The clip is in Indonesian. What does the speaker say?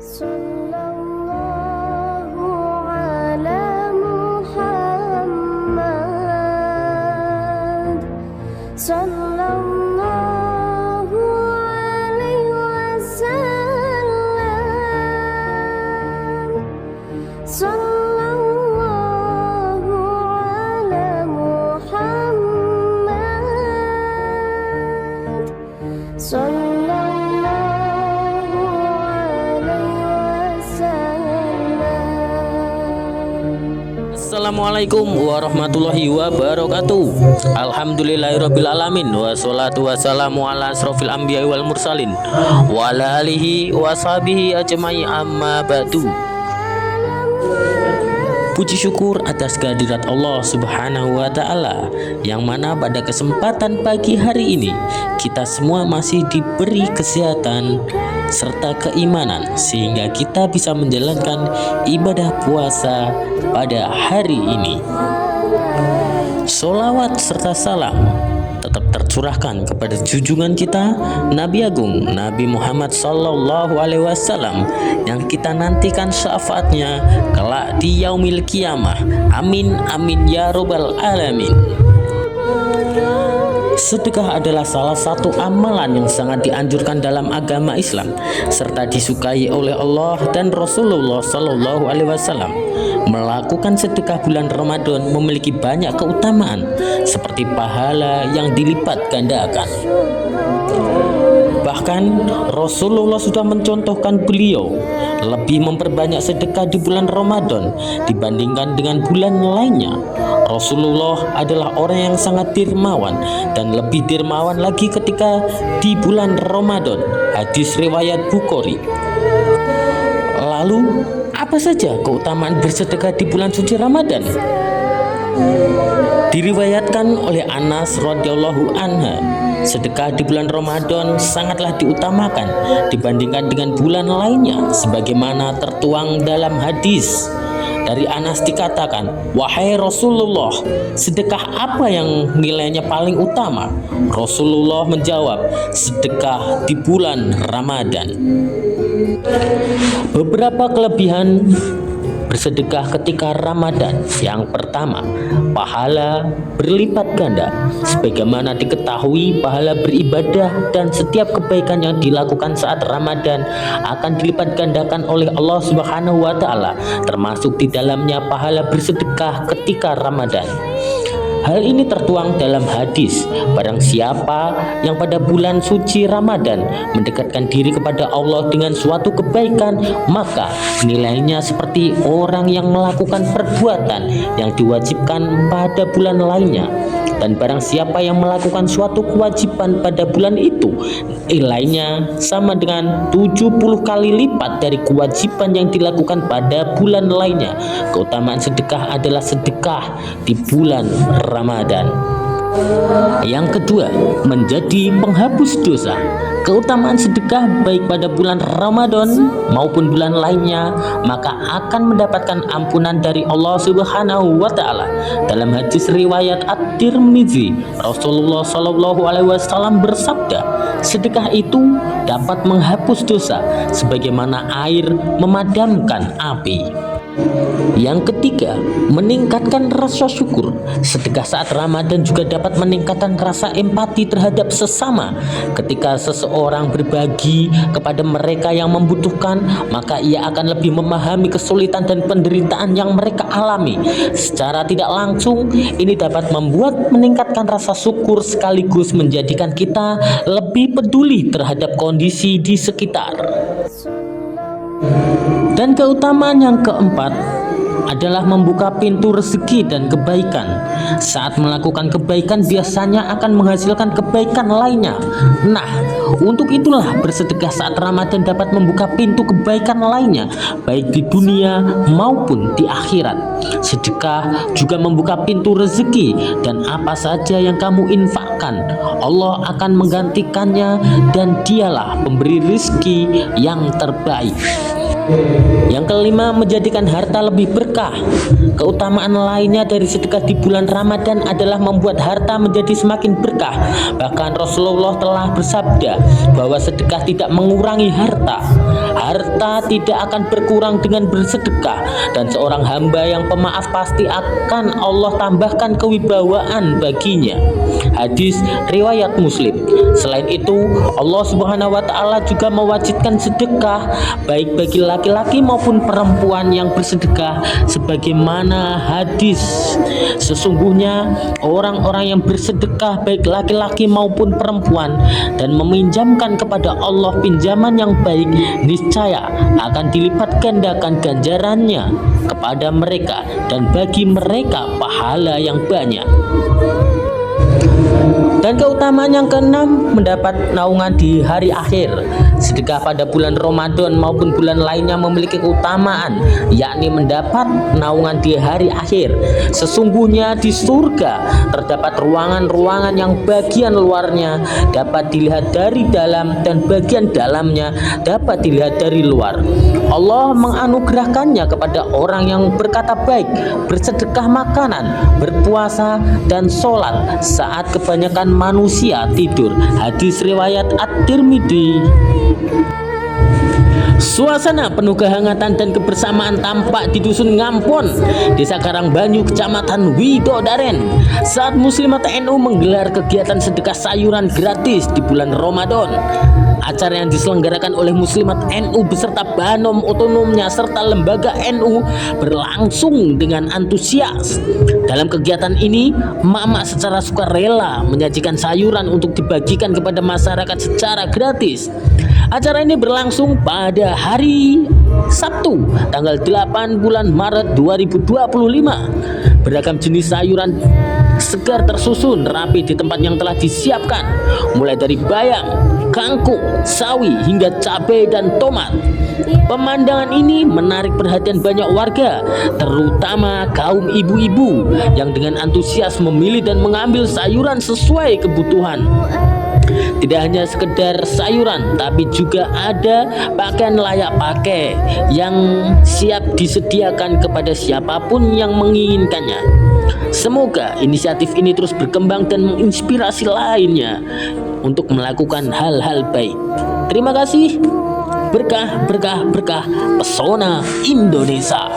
Sallallahu ala Muhammad. Sallallahu alaihi wasallam. Sallallahu ala Muhammad. Sallallahu alaihi wasallam. Assalamualaikum warahmatullahi wabarakatuh. Alhamdulillahirrabbilalamin. Wassalatu wassalamu ala asrofil anbiya wal mursalin wa ala alihi wa sahbihi ajma'i amma ba'du. Puji syukur atas kehadirat Allah Subhanahu wa Ta'ala, yang mana pada kesempatan pagi hari ini kita semua masih diberi kesehatan serta keimanan, sehingga kita bisa menjalankan ibadah puasa pada hari ini. Sholawat serta salam tetap tercurahkan kepada junjungan kita Nabi Agung Nabi Muhammad Sallallahu Alaihi Wasallam, yang kita nantikan syafaatnya kelak di yaumil qiyamah. Amin amin ya robbal alamin. Sedekah adalah salah satu amalan yang sangat dianjurkan dalam agama Islam, serta disukai oleh Allah dan Rasulullah Sallallahu Alaihi Wasallam. Melakukan sedekah bulan Ramadan memiliki banyak keutamaan, seperti pahala yang dilipat gandakan. Bahkan Rasulullah sudah mencontohkan beliau lebih memperbanyak sedekah di bulan Ramadan dibandingkan dengan bulan lainnya. Rasulullah adalah orang yang sangat dermawan, dan lebih dermawan lagi ketika di bulan Ramadan. Hadis riwayat Bukhari. Lalu, apa saja keutamaan bersedekah di bulan suci Ramadan? Diriwayatkan oleh Anas radhiyallahu anha, sedekah di bulan Ramadan sangatlah diutamakan dibandingkan dengan bulan lainnya, sebagaimana tertuang dalam hadis. Dari Anas dikatakan, "Wahai Rasulullah, sedekah apa yang nilainya paling utama?" Rasulullah menjawab, "Sedekah di bulan Ramadan." Beberapa kelebihan bersedekah ketika Ramadan. Yang pertama, pahala berlipat ganda. Sebagaimana diketahui, pahala beribadah dan setiap kebaikan yang dilakukan saat Ramadan akan dilipat gandakan oleh Allah Subhanahu wa Ta'ala, termasuk di dalamnya pahala bersedekah ketika Ramadan. Hal ini tertuang dalam hadis, barang siapa yang pada bulan suci Ramadan mendekatkan diri kepada Allah dengan suatu kebaikan, maka nilainya seperti orang yang melakukan perbuatan yang diwajibkan pada bulan lainnya. Dan barang siapa yang melakukan suatu kewajiban pada bulan itu, nilainya sama dengan 70 kali lipat dari kewajiban yang dilakukan pada bulan lainnya. Keutamaan sedekah adalah sedekah di bulan Ramadan. Yang kedua, menjadi penghapus dosa. Keutamaan sedekah baik pada bulan Ramadan maupun bulan lainnya, maka akan mendapatkan ampunan dari Allah Subhanahu wa Ta'ala. Dalam hadis riwayat At-Tirmidzi, Rasulullah Shallallahu Alaihi Wasallam bersabda, sedekah itu dapat menghapus dosa sebagaimana air memadamkan api. Yang ketiga, meningkatkan rasa syukur. Sedekah saat Ramadan juga dapat meningkatkan rasa empati terhadap sesama. Ketika seseorang berbagi kepada mereka yang membutuhkan, maka ia akan lebih memahami kesulitan dan penderitaan yang mereka alami. Secara tidak langsung, ini dapat membuat meningkatkan rasa syukur sekaligus menjadikan kita lebih peduli terhadap kondisi di sekitar. Dan keutamaan yang keempat adalah membuka pintu rezeki dan kebaikan. Saat melakukan kebaikan biasanya akan menghasilkan kebaikan lainnya. Nah, untuk itulah bersedekah saat Ramadan dapat membuka pintu kebaikan lainnya, baik di dunia maupun di akhirat. Sedekah juga membuka pintu rezeki, dan apa saja yang kamu infakkan, Allah akan menggantikannya, dan dialah pemberi rezeki yang terbaik. Yang kelima, menjadikan harta lebih berkah. Keutamaan lainnya dari sedekah di bulan Ramadan adalah membuat harta menjadi semakin berkah. Bahkan Rasulullah telah bersabda bahwa sedekah tidak mengurangi harta. Harta tidak akan berkurang dengan bersedekah, dan seorang hamba yang pemaaf pasti akan Allah tambahkan kewibawaan baginya. Hadis riwayat Muslim. Selain itu, Allah Subhanahu wa taala juga mewajibkan sedekah baik bagi laki-laki maupun perempuan yang bersedekah, sebagaimana hadis, sesungguhnya orang-orang yang bersedekah baik laki-laki maupun perempuan dan meminjamkan kepada Allah pinjaman yang baik, niscaya akan dilipat gandakan ganjarannya kepada mereka dan bagi mereka pahala yang banyak. Dan keutamaan yang keenam, mendapat naungan di hari akhir. Sedekah pada bulan Ramadan maupun bulan lainnya memiliki keutamaan, yakni mendapat naungan di hari akhir. Sesungguhnya di surga terdapat ruangan-ruangan yang bagian luarnya dapat dilihat dari dalam dan bagian dalamnya dapat dilihat dari luar. Allah menganugerahkannya kepada orang yang berkata baik, bersedekah makanan, berpuasa, dan sholat saat kebanyakan manusia tidur. Hadis riwayat At-Tirmidzi. Suasana penuh kehangatan dan kebersamaan tampak di Dusun Ngampon, Desa Karangbanyu, Kecamatan Widodaren, saat Muslimat NU menggelar kegiatan sedekah sayuran gratis di bulan Ramadan. Acara yang diselenggarakan oleh Muslimat NU beserta Banom otonomnya serta lembaga NU berlangsung dengan antusias. Dalam kegiatan ini, emak-emak secara sukarela menyajikan sayuran untuk dibagikan kepada masyarakat secara gratis. Acara ini berlangsung pada hari Sabtu, tanggal 8 bulan Maret 2025. Beragam jenis sayuran segar tersusun rapi di tempat yang telah disiapkan, mulai dari bayam, kangkung, sawi, hingga cabai dan tomat. Pemandangan ini menarik perhatian banyak warga, terutama kaum ibu-ibu yang dengan antusias memilih dan mengambil sayuran sesuai kebutuhan. Tidak hanya sekedar sayuran, tapi juga ada pakaian layak pakai yang siap disediakan kepada siapapun yang menginginkannya. Semoga inisiatif ini terus berkembang dan menginspirasi lainnya untuk melakukan hal-hal baik. Terima kasih. Berkah, berkah, berkah, pesona Indonesia.